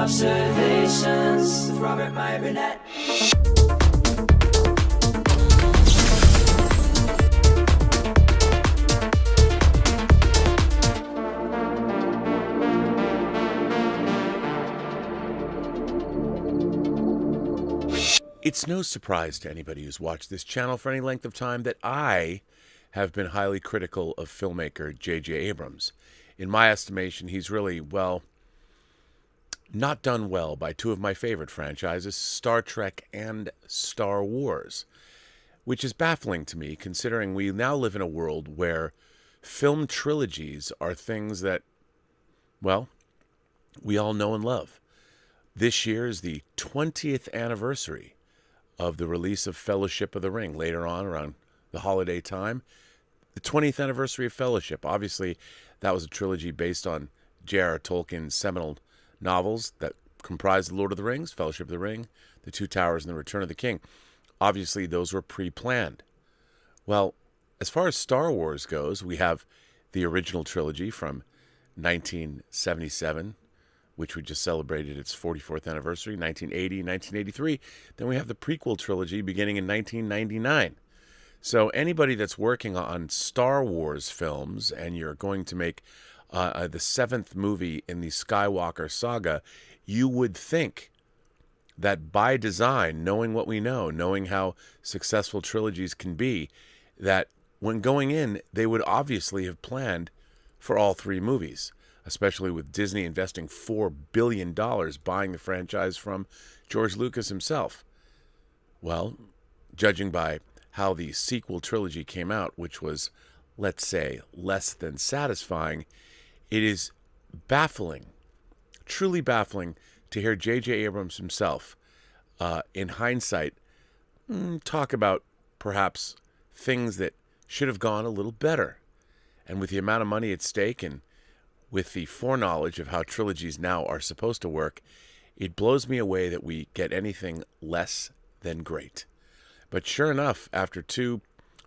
Observations with Robert Meyer Burnett. It's no surprise to anybody who's watched this channel for any length of time that I have been highly critical of filmmaker J.J. Abrams. In my estimation, he's really, well, not done well by two of my favorite franchises, Star Trek and Star Wars, which is baffling to me considering we now live in a world where film trilogies are things that, well, we all know and love. This year is the 20th anniversary of the release of Fellowship of the Ring later on around the holiday time. The 20th anniversary of Fellowship. Obviously, that was a trilogy based on J.R.R. Tolkien's seminal novels that comprise The Lord of the Rings, Fellowship of the Ring, The Two Towers, and The Return of the King. Obviously, those were pre-planned. Well, as far as Star Wars goes, we have the original trilogy from 1977, which we just celebrated its 44th anniversary, 1980, 1983. Then we have the prequel trilogy beginning in 1999. So anybody that's working on Star Wars films and you're going to make the seventh movie in the Skywalker saga, you would think that by design, knowing what we know, knowing how successful trilogies can be, that when going in, they would obviously have planned for all three movies, especially with Disney investing $4 billion buying the franchise from George Lucas himself. Well, judging by how the sequel trilogy came out, which was, let's say, less than satisfying, it is baffling, truly baffling, to hear J.J. Abrams himself, in hindsight, talk about perhaps things that should have gone a little better. And with the amount of money at stake and with the foreknowledge of how trilogies now are supposed to work, it blows me away that we get anything less than great. But sure enough, after two,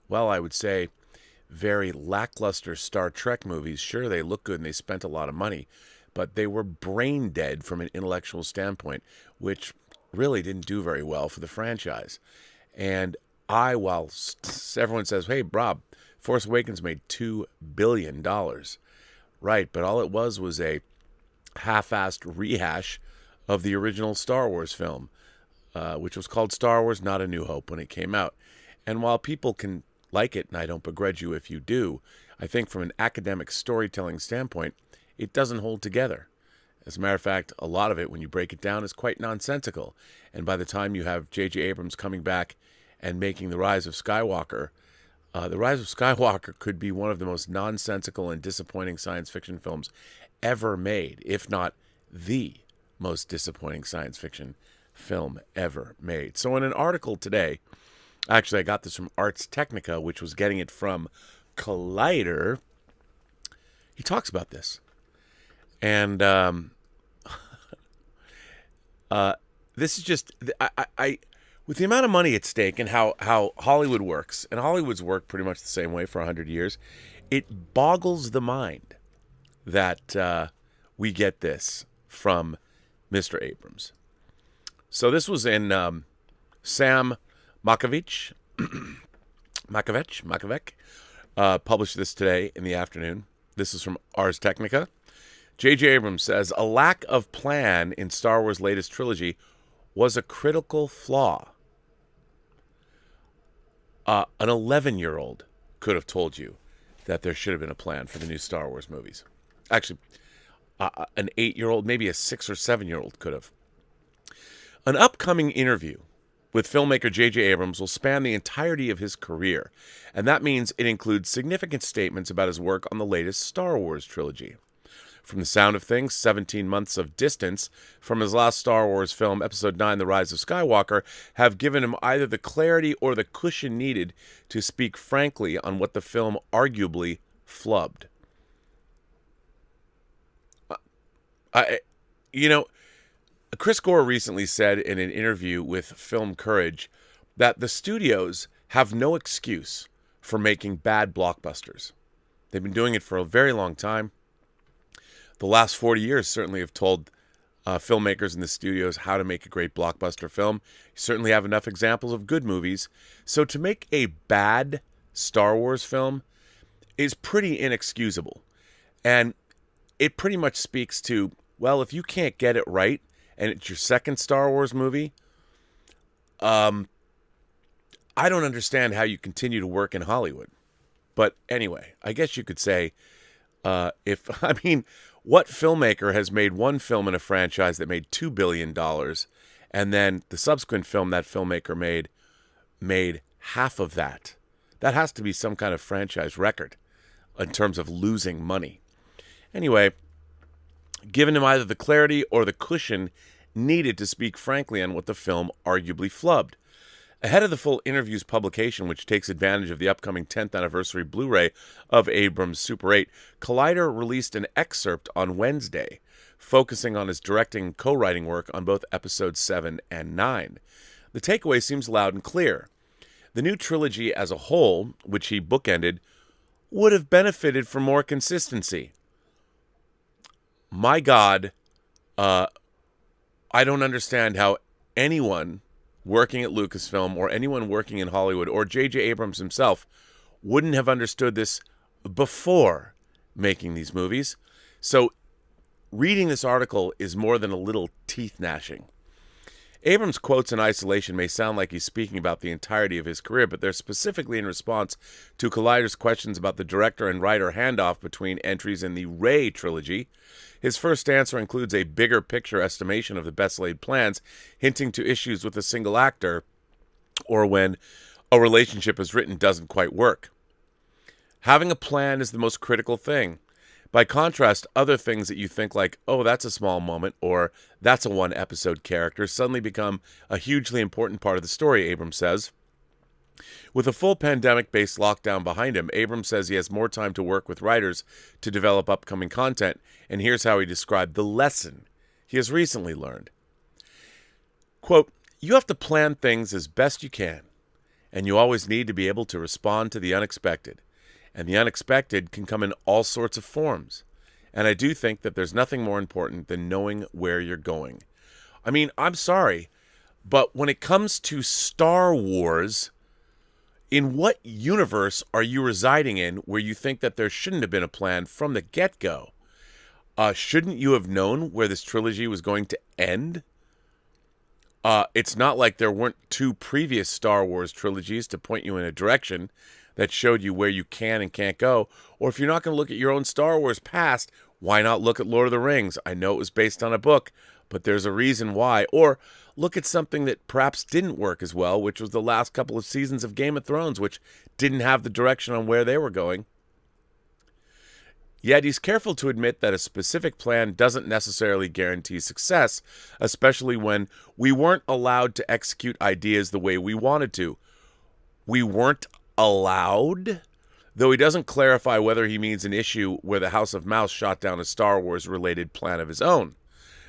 well, I would say, very lackluster Star Trek movies, sure, they look good and they spent a lot of money, but they were brain dead from an intellectual standpoint, which really didn't do very well for the franchise. And while everyone says, hey, Rob, Force Awakens made $2 billion. Right, but all it was a half-assed rehash of the original Star Wars film, which was called Star Wars Not a New Hope when it came out. And while people can like it, and I don't begrudge you if you do, I think from an academic storytelling standpoint, it doesn't hold together. As a matter of fact, a lot of it, when you break it down, is quite nonsensical. And by the time you have J.J. Abrams coming back and making The Rise of Skywalker, The Rise of Skywalker could be one of the most nonsensical and disappointing science fiction films ever made, if not the most disappointing science fiction film ever made. So in an article today, actually I got this from Ars Technica, which was getting it from Collider, he talks about this. And this is just, I with the amount of money at stake and how Hollywood works, and Hollywood's worked pretty much the same way for 100 years, it boggles the mind that we get this from Mr. Abrams. So this was in Sam Makovec published this today in the afternoon. This is from Ars Technica. J.J. Abrams says, a lack of plan in Star Wars' latest trilogy was a critical flaw. An 11-year-old could have told you that there should have been a plan for the new Star Wars movies. Actually, an 8-year-old, maybe a 6 or 7-year-old could have. An upcoming interview with filmmaker J.J. Abrams will span the entirety of his career, and that means it includes significant statements about his work on the latest Star Wars trilogy. From the sound of things, 17 months of distance from his last Star Wars film, Episode 9, The Rise of Skywalker, have given him either the clarity or the cushion needed to speak frankly on what the film arguably flubbed. Chris Gore recently said in an interview with Film Courage that the studios have no excuse for making bad blockbusters. They've been doing it for a very long time. The last 40 years certainly have told filmmakers in the studios how to make a great blockbuster film. You certainly have enough examples of good movies. So to make a bad Star Wars film is pretty inexcusable. And it pretty much speaks to, well, if you can't get it right and it's your second Star Wars movie, I don't understand how you continue to work in Hollywood. But anyway, I guess you could say, what filmmaker has made one film in a franchise that made $2 billion, and then the subsequent film that filmmaker made half of that? That has to be some kind of franchise record in terms of losing money. Anyway, given him either the clarity or the cushion needed to speak frankly on what the film arguably flubbed. Ahead of the full interview's publication, which takes advantage of the upcoming 10th anniversary Blu-ray of Abrams' Super 8, Collider released an excerpt on Wednesday, focusing on his directing and co-writing work on both episodes 7 and 9. The takeaway seems loud and clear. The new trilogy as a whole, which he bookended, would have benefited from more consistency. My God, I don't understand how anyone working at Lucasfilm or anyone working in Hollywood or J.J. Abrams himself wouldn't have understood this before making these movies. So reading this article is more than a little teeth gnashing. Abrams' quotes in isolation may sound like he's speaking about the entirety of his career, but they're specifically in response to Collider's questions about the director and writer handoff between entries in the Rey trilogy. His first answer includes a bigger picture estimation of the best laid plans, hinting to issues with a single actor or when a relationship as written doesn't quite work. Having a plan is the most critical thing. By contrast, other things that you think like, oh, that's a small moment, or that's a one-episode character, suddenly become a hugely important part of the story, Abrams says. With a full pandemic-based lockdown behind him, Abrams says he has more time to work with writers to develop upcoming content, and here's how he described the lesson he has recently learned. Quote, "You have to plan things as best you can, and you always need to be able to respond to the unexpected. And the unexpected can come in all sorts of forms. And I do think that there's nothing more important than knowing where you're going." I mean, I'm sorry, but when it comes to Star Wars, in what universe are you residing in where you think that there shouldn't have been a plan from the get-go? Shouldn't you have known where this trilogy was going to end? It's not like there weren't two previous Star Wars trilogies to point you in a direction that showed you where you can and can't go. Or if you're not going to look at your own Star Wars past, why not look at Lord of the Rings? I know it was based on a book, but there's a reason why. Or look at something that perhaps didn't work as well, which was the last couple of seasons of Game of Thrones, which didn't have the direction on where they were going. Yet he's careful to admit that a specific plan doesn't necessarily guarantee success, especially when we weren't allowed to execute ideas the way we wanted to. We weren't allowed? Though he doesn't clarify whether he means an issue where the House of Mouse shot down a Star Wars-related plan of his own.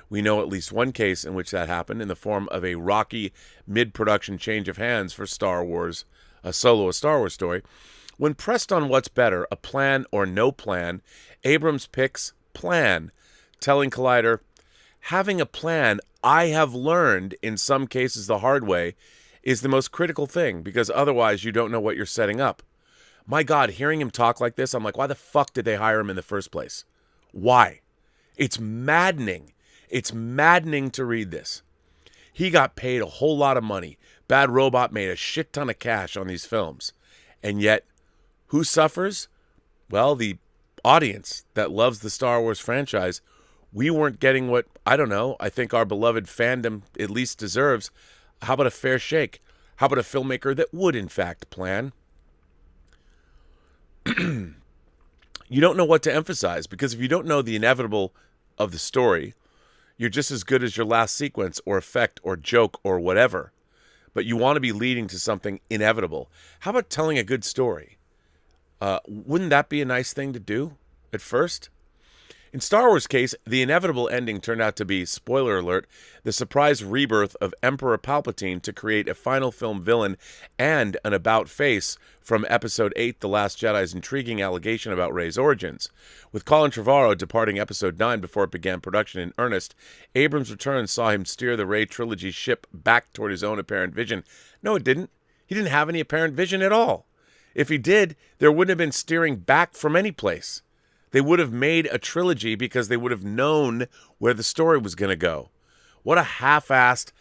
We know at least one case in which that happened in the form of a rocky mid-production change of hands for Star Wars, a Star Wars story. When pressed on what's better, a plan or no plan, Abrams picks plan, telling Collider, "Having a plan, I have learned, in some cases the hard way, is the most critical thing, because otherwise you don't know what you're setting up." My God, hearing him talk like this, I'm like, why the fuck did they hire him in the first place? Why? It's maddening. It's maddening to read this. He got paid a whole lot of money. Bad Robot made a shit ton of cash on these films. And yet, who suffers? Well, the audience that loves the Star Wars franchise. We weren't getting what, I don't know, I think our beloved fandom at least deserves. How about a fair shake? How about a filmmaker that would, in fact, plan? You don't know what to emphasize, because if you don't know the inevitable of the story, you're just as good as your last sequence or effect or joke or whatever. But you want to be leading to something inevitable. How about telling a good story? Wouldn't that be a nice thing to do at first? In Star Wars' case, the inevitable ending turned out to be, spoiler alert, the surprise rebirth of Emperor Palpatine to create a final film villain and an about-face from Episode 8, The Last Jedi's intriguing allegation about Rey's origins. With Colin Trevorrow departing Episode 9 before it began production in earnest, Abrams' return saw him steer the Rey trilogy ship back toward his own apparent vision. No, it didn't. He didn't have any apparent vision at all. If he did, there wouldn't have been steering back from any place. They would have made a trilogy because they would have known where the story was going to go. What a half-assed,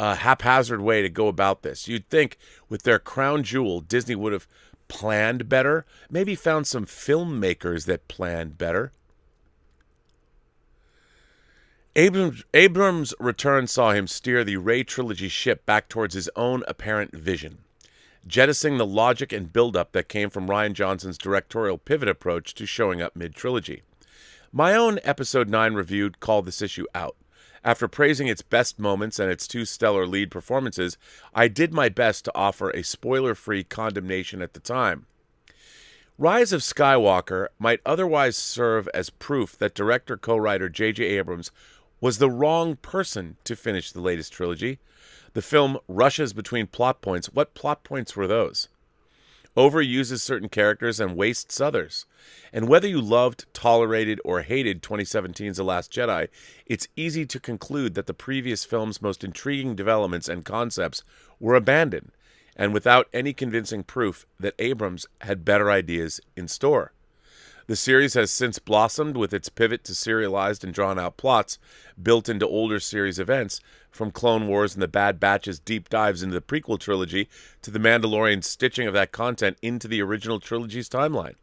haphazard way to go about this. You'd think with their crown jewel, Disney would have planned better, maybe found some filmmakers that planned better. Abrams' return saw him steer the Rey trilogy ship back towards his own apparent vision, jettisoning the logic and build-up that came from Rian Johnson's directorial pivot approach to showing up mid-trilogy. My own Episode 9 review called this issue out. After praising its best moments and its two stellar lead performances, I did my best to offer a spoiler-free condemnation at the time. Rise of Skywalker might otherwise serve as proof that director-co-writer J.J. Abrams was the wrong person to finish the latest trilogy. The film rushes between plot points. What plot points were those? Overuses certain characters and wastes others. And whether you loved, tolerated, or hated 2017's The Last Jedi, it's easy to conclude that the previous film's most intriguing developments and concepts were abandoned, and without any convincing proof that Abrams had better ideas in store. The series has since blossomed with its pivot to serialized and drawn-out plots built into older series events, from Clone Wars and the Bad Batch's deep dives into the prequel trilogy to The Mandalorian's stitching of that content into the original trilogy's timeline.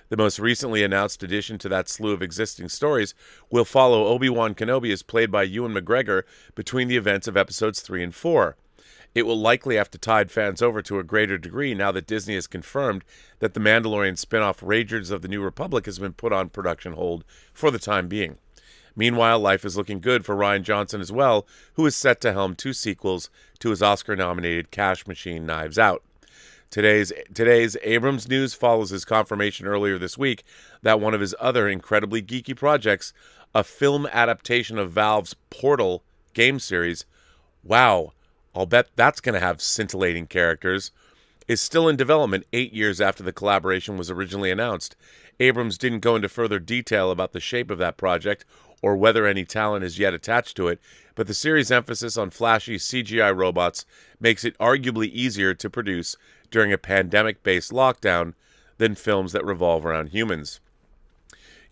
The most recently announced addition to that slew of existing stories will follow Obi-Wan Kenobi as played by Ewan McGregor between the events of Episodes 3 and 4. It will likely have to tide fans over to a greater degree now that Disney has confirmed that the Mandalorian spin-off Rangers of the New Republic has been put on production hold for the time being. Meanwhile, life is looking good for Rian Johnson as well, who is set to helm 2 sequels to his Oscar-nominated cash machine Knives Out. Today's Abrams news follows his confirmation earlier this week that one of his other incredibly geeky projects, a film adaptation of Valve's Portal game series, wow, I'll bet that's going to have scintillating characters, is still in development 8 years after the collaboration was originally announced. Abrams didn't go into further detail about the shape of that project or whether any talent is yet attached to it, but the series' emphasis on flashy CGI robots makes it arguably easier to produce during a pandemic-based lockdown than films that revolve around humans.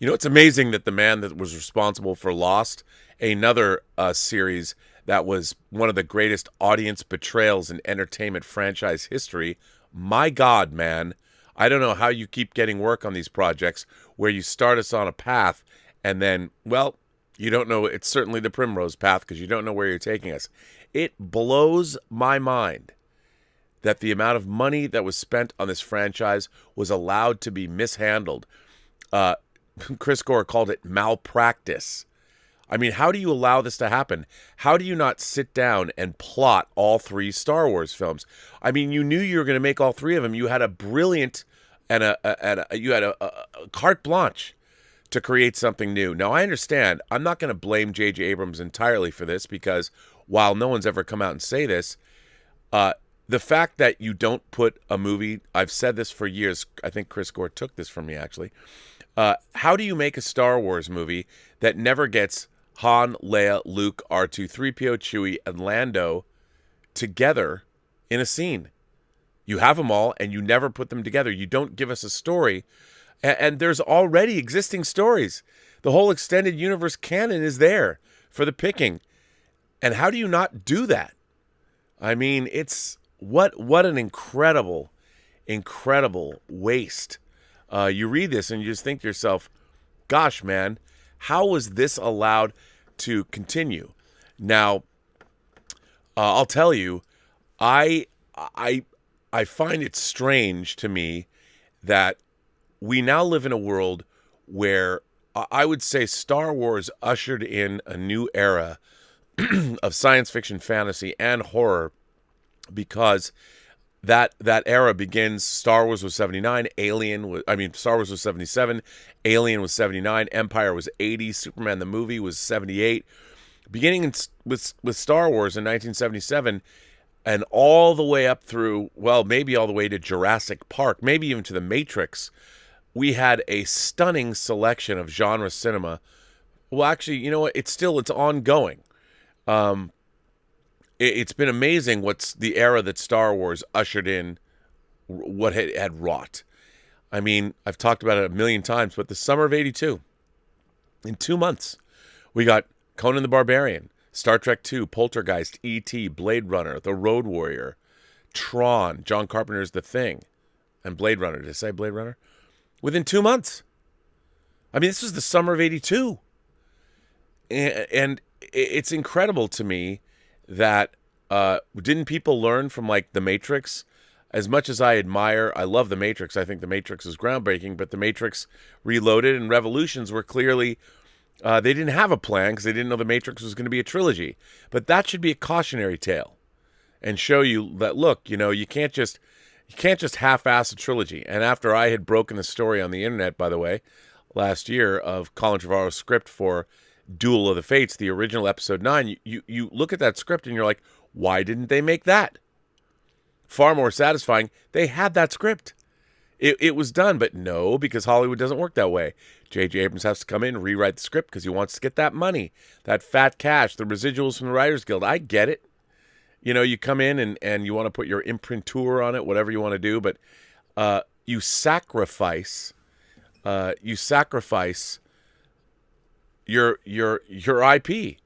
You know, it's amazing that the man that was responsible for Lost, another series that was one of the greatest audience betrayals in entertainment franchise history, my God, man, I don't know how you keep getting work on these projects where you start us on a path and then, well, you don't know, it's certainly the primrose path because you don't know where you're taking us. It blows my mind that the amount of money that was spent on this franchise was allowed to be mishandled. Chris Gore called it malpractice. I mean, how do you allow this to happen? How do you not sit down and plot all 3 Star Wars films? I mean, you knew you were going to make all 3 of them. You had a brilliant and you had a carte blanche to create something new. Now, I understand. I'm not going to blame J.J. Abrams entirely for this because while no one's ever come out and say this, the fact that you don't put a movie, I've said this for years, I think Chris Gore took this from me actually, how do you make a Star Wars movie that never gets Han, Leia, Luke, R2-3PO, Chewie, and Lando together in a scene? You have them all, and you never put them together. You don't give us a story, and there's already existing stories. The whole extended universe canon is there for the picking. And how do you not do that? I mean, it's what an incredible waste. You read this and you just think to yourself, gosh, man, how was this allowed to continue? Now, I'll tell you, I find it strange to me that we now live in a world where I would say Star Wars ushered in a new era of science fiction, fantasy, and horror because that era begins. Star Wars was 79, Star Wars was 77, Alien was 79, Empire was 80, Superman the movie was 78. Beginning with Star Wars in 1977, and all the way up through, well, maybe all the way to Jurassic Park, maybe even to The Matrix, we had a stunning selection of genre cinema. Well, actually, you know what? It's ongoing. It's been amazing what's the era that Star Wars ushered in, what had wrought. I mean, I've talked about it a million times, but the summer of 82, in 2 months, we got Conan the Barbarian, Star Trek II, Poltergeist, E.T., Blade Runner, The Road Warrior, Tron, John Carpenter's The Thing, and Blade Runner. Did I say Blade Runner? Within 2 months. I mean, this was the summer of 82. And it's incredible to me that didn't people learn from, like, The Matrix? As much as I love The Matrix, I think The Matrix is groundbreaking, but The Matrix Reloaded and Revolutions were clearly, they didn't have a plan because they didn't know The Matrix was going to be a trilogy. But that should be a cautionary tale and show you that, look, you can't just half-ass a trilogy. And after I had broken the story on the internet, by the way, last year of Colin Trevorrow's script for Duel of the Fates, the original episode 9, you look at that script and you're like, why didn't they make that? Far more satisfying, they had that script. It was done, but no, because Hollywood doesn't work that way. J.J. Abrams has to come in and rewrite the script because he wants to get that money, that fat cash, the residuals from the Writers Guild. I get it. You come in and you want to put your imprimatur on it, whatever you want to do, but you sacrifice your IP.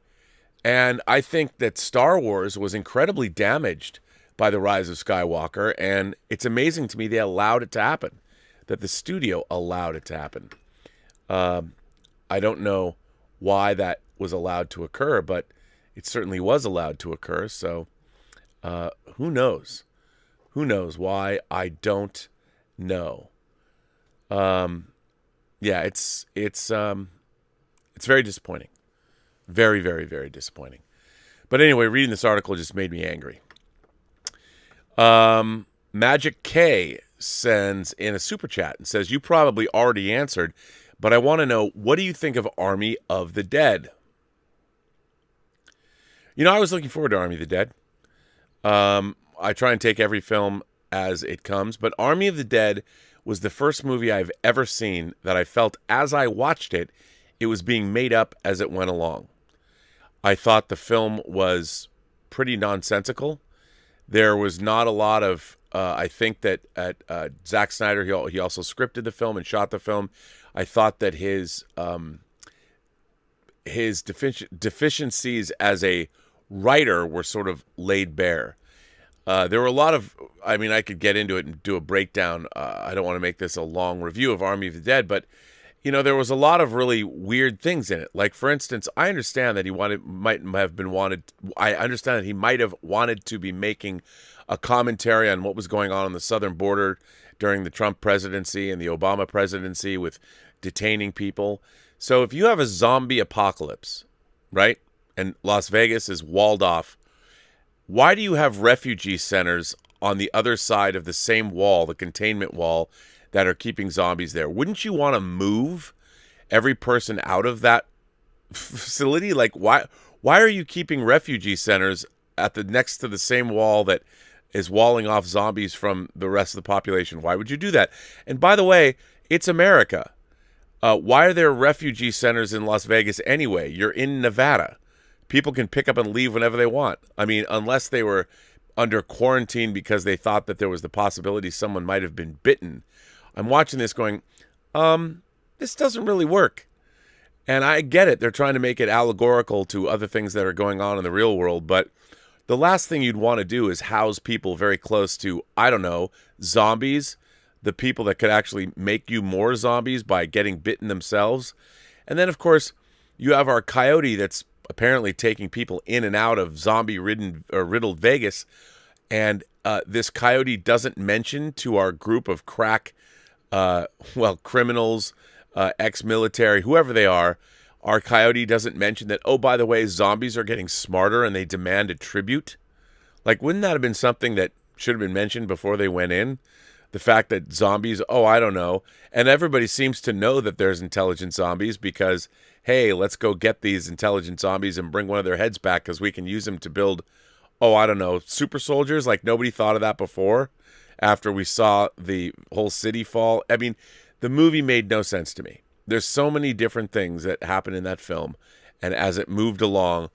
And I think that Star Wars was incredibly damaged by the rise of Skywalker, and it's amazing to me they allowed it to happen, that the studio allowed it to happen. I don't know why that was allowed to occur, but it certainly was allowed to occur, so who knows? Who knows why? I don't know. Yeah, it's very disappointing. Very, very, very disappointing. But anyway, reading this article just made me angry. Magic K sends in a super chat and says, you probably already answered, but I want to know, what do you think of Army of the Dead? I was looking forward to Army of the Dead. I try and take every film as it comes, but Army of the Dead was the first movie I've ever seen that I felt as I watched it, it was being made up as it went along. I thought the film was pretty nonsensical. There was not a lot of, I think that Zack Snyder, he also scripted the film and shot the film. I thought that his deficiencies as a writer were sort of laid bare. There were a lot of, I could get into it and do a breakdown. I don't want to make this a long review of Army of the Dead, but there was a lot of really weird things in it. Like, for instance, I understand that he might have wanted to be making a commentary on what was going on the southern border during the Trump presidency and the Obama presidency with detaining people. So if you have a zombie apocalypse, right, and Las Vegas is walled off, why do you have refugee centers on the other side of the same wall, the containment wall, that are keeping zombies there? Wouldn't you want to move every person out of that facility? Like, why are you keeping refugee centers next to the same wall that is walling off zombies from the rest of the population? Why would you do that? And by the way, it's America. Why are there refugee centers in Las Vegas anyway? You're in Nevada. People can pick up and leave whenever they want. Unless they were under quarantine because they thought that there was the possibility someone might have been bitten. I'm watching this going, this doesn't really work. And I get it. They're trying to make it allegorical to other things that are going on in the real world. But the last thing you'd want to do is house people very close to, I don't know, zombies, the people that could actually make you more zombies by getting bitten themselves. And then, of course, you have our coyote that's apparently taking people in and out of zombie-ridden or riddled Vegas. And this coyote doesn't mention to our group of crack criminals, ex-military, whoever they are, our coyote doesn't mention that, oh, by the way, zombies are getting smarter and they demand a tribute. Like, wouldn't that have been something that should have been mentioned before they went in. The fact that zombies, oh, I don't know. And everybody seems to know that there's intelligent zombies because, hey, let's go get these intelligent zombies and bring one of their heads back because we can use them to build, oh, I don't know, super soldiers. Like nobody thought of that before after we saw the whole city fall. I mean, the movie made no sense to me. There's so many different things that happen in that film. And as it moved along,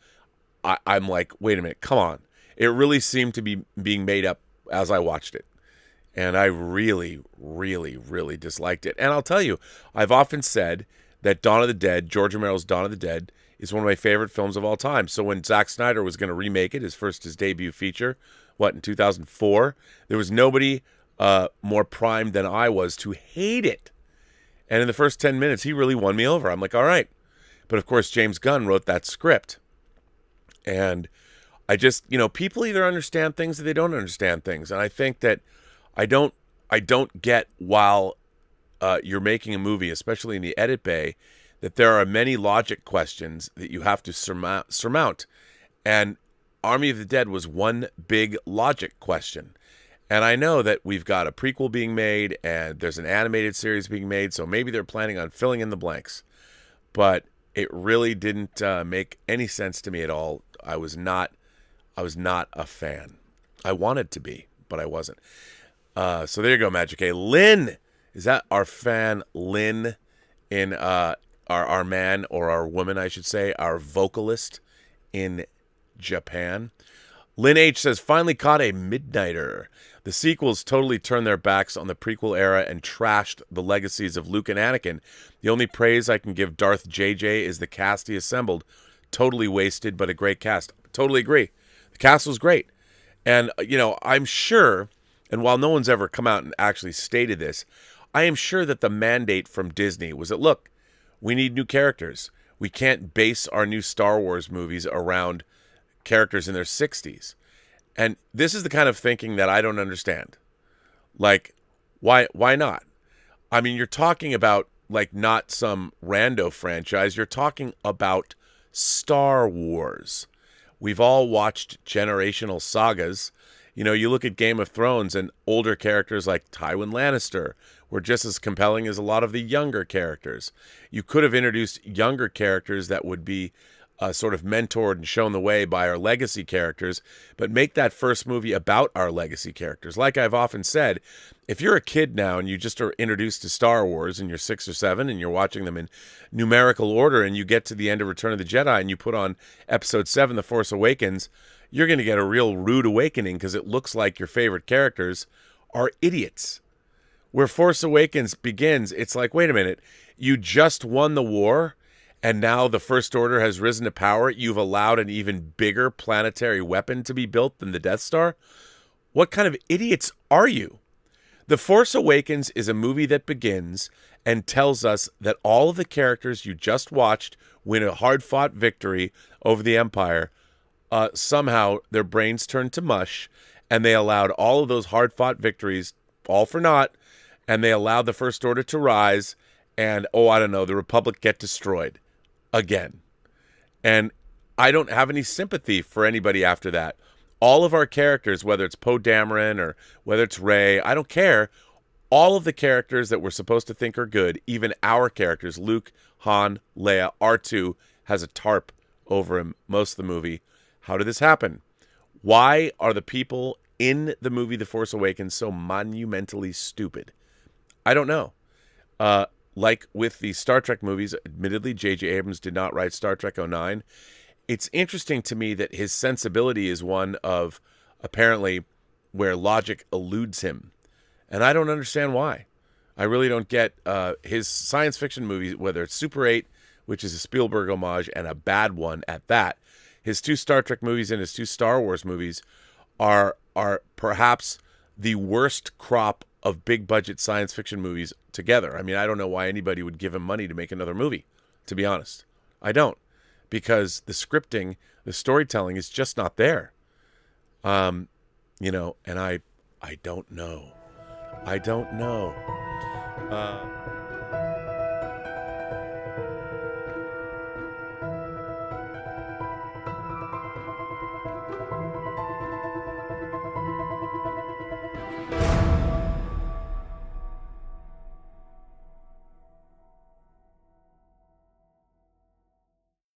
I'm like, wait a minute, come on. It really seemed to be being made up as I watched it. And I really, really, really disliked it. And I'll tell you, I've often said that Dawn of the Dead, George Romero's Dawn of the Dead, is one of my favorite films of all time. So when Zack Snyder was going to remake it, his debut feature, in 2004, there was nobody more primed than I was to hate it. And in the first 10 minutes, he really won me over. I'm like, all right. But of course, James Gunn wrote that script. And I just, people either understand things or they don't understand things. And I think that I don't get while you're making a movie, especially in the edit bay, that there are many logic questions that you have to surmount. And Army of the Dead was one big logic question. And I know that we've got a prequel being made and there's an animated series being made, so maybe they're planning on filling in the blanks. But it really didn't make any sense to me at all. I was not a fan. I wanted to be, but I wasn't. So there you go, Magic A. Lynn, is that our fan Lynn in our man or our woman, I should say, our vocalist in Japan? Lynn H says, finally caught a midnighter. The sequels totally turned their backs on the prequel era and trashed the legacies of Luke and Anakin. The only praise I can give Darth JJ is the cast he assembled. Totally wasted, but a great cast. Totally agree. The cast was great. And, I'm sure, and while no one's ever come out and actually stated this, I am sure that the mandate from Disney was that, look, we need new characters. We can't base our new Star Wars movies around characters in their 60s. And this is the kind of thinking that I don't understand. Like, why not? I mean, you're talking about, like, not some rando franchise. You're talking about Star Wars. We've all watched generational sagas. You look at Game of Thrones and older characters like Tywin Lannister were just as compelling as a lot of the younger characters. You could have introduced younger characters that would be sort of mentored and shown the way by our legacy characters, but make that first movie about our legacy characters. Like I've often said, if you're a kid now and you just are introduced to Star Wars and you're 6 or 7 and you're watching them in numerical order and you get to the end of Return of the Jedi and you put on Episode 7, The Force Awakens, you're going to get a real rude awakening because it looks like your favorite characters are idiots. Where Force Awakens begins, it's like, wait a minute, you just won the war and now the First Order has risen to power. You've allowed an even bigger planetary weapon to be built than the Death Star? What kind of idiots are you? The Force Awakens is a movie that begins and tells us that all of the characters you just watched win a hard-fought victory over the Empire. Somehow their brains turned to mush, and they allowed all of those hard-fought victories, all for naught, and they allowed the First Order to rise, and, the Republic get destroyed again. And I don't have any sympathy for anybody after that. All of our characters, whether it's Poe Dameron or whether it's Rey, I don't care. All of the characters that we're supposed to think are good, even our characters, Luke, Han, Leia, R2, has a tarp over him most of the movie. How did this happen? Why are the people in the movie The Force Awakens so monumentally stupid? I don't know. Like with the Star Trek movies, admittedly, J.J. Abrams did not write Star Trek 09. It's interesting to me that his sensibility is one of, apparently, where logic eludes him. And I don't understand why. I really don't get his science fiction movies, whether it's Super 8, which is a Spielberg homage, and a bad one at that. His 2 Star Trek movies and his 2 Star Wars movies are perhaps the worst crop of big-budget science fiction movies together. I mean, I don't know why anybody would give him money to make another movie, to be honest. I don't. Because the scripting, the storytelling is just not there. And I don't know. I don't know.